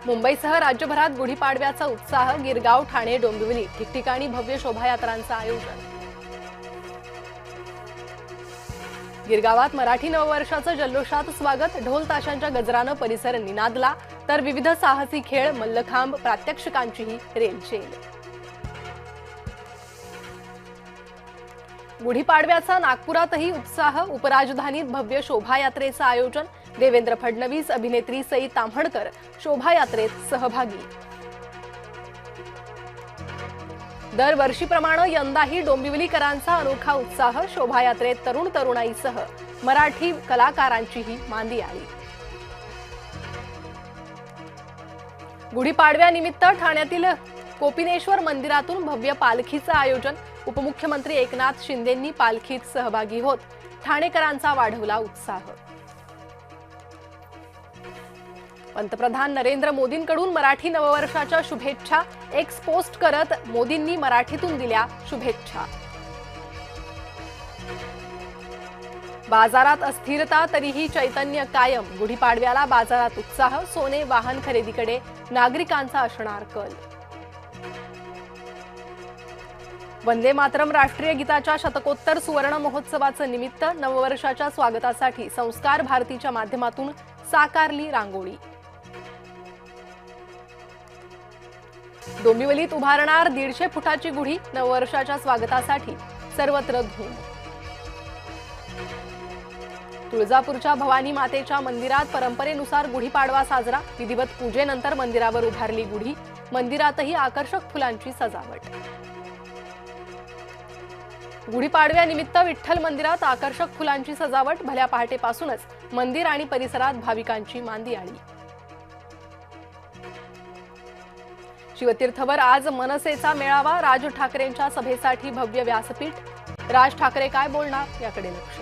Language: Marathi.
मुंबईसह राज्यभरात गुढीपाडव्याचा उत्साह, गिरगाव, ठाणे, डोंबिवली ठिकठिकाणी भव्य शोभायात्रांचं आयोजन। गिरगावात मराठी नववर्षाचं जल्लोषात स्वागत, ढोल ताशांच्या गजरानं परिसर निनादला, तर विविध साहसी खेळ, मल्लखांब, प्रात्यक्षिकांचीही रेलचेल। गुढीपाडव्याचा नागपुरातही उत्साह, उपराजधानीत भव्य शोभायात्रेचं आयोजन, देवेंद्र फडणवीस, अभिनेत्री सई ताम्हणकर शोभायात्रेत सहभागी। दरवर्षीप्रमाणे यंदाही डोंबिवलीकरांचा अनोखा उत्साह, शोभायात्रेत तरुण तरुणाईसह मराठी कलाकारांचीही मांदी आली। गुढीपाडव्यानिमित्त ठाण्यातील कोपिनेश्वर मंदिरातून भव्य पालखीचं आयोजन, उपमुख्यमंत्री एकनाथ शिंदेंनी पालखीत सहभागी होत ठाणेकरांचा वाढवला उत्साह। पंतप्रधान नरेंद्र मोदींकडून मराठी नववर्षाच्या शुभेच्छा, एक्स पोस्ट करत मोदींनी मराठीतून दिल्या शुभेच्छा। बाजारात अस्थिरता तरीही चैतन्य कायम, गुढीपाडव्याला बाजारात उत्साह, सोने वाहन खरेदीकडे नागरिकांचा असणार कल। वंदे मातरम राष्ट्रीय गीताच्या शतकोत्तर सुवर्ण महोत्सवाचं निमित्त नववर्षाच्या स्वागतासाठी संस्कार भारतीच्या माध्यमातून साकारली रांगोळी। डोंबिवलीत उभारणार 150 फुटाची गुढी, नववर्षाच्या स्वागतासाठी सर्वत्र धूम। तुळजापूरच्या भवानी मातेच्या मंदिरात परंपरेनुसार गुढीपाडवा साजरा, विधिवत पूजेनंतर मंदिरावर उभारली गुढी, मंदिरातही आकर्षक फुलांची सजावट। गुढीपाडव्यानिमित्त विठ्ठल मंदिरात आकर्षक फुलांची सजावट, भल्या पहाटेपासूनच मंदिर आणि परिसरात भाविकांची मांदी आली। शिवतीर्थवर आज मनसेचा मेळावा, राज ठाकरेंच्या सभेसाठी भव्य व्यासपीठ, राज ठाकरे काय बोलणार याकडे लक्ष।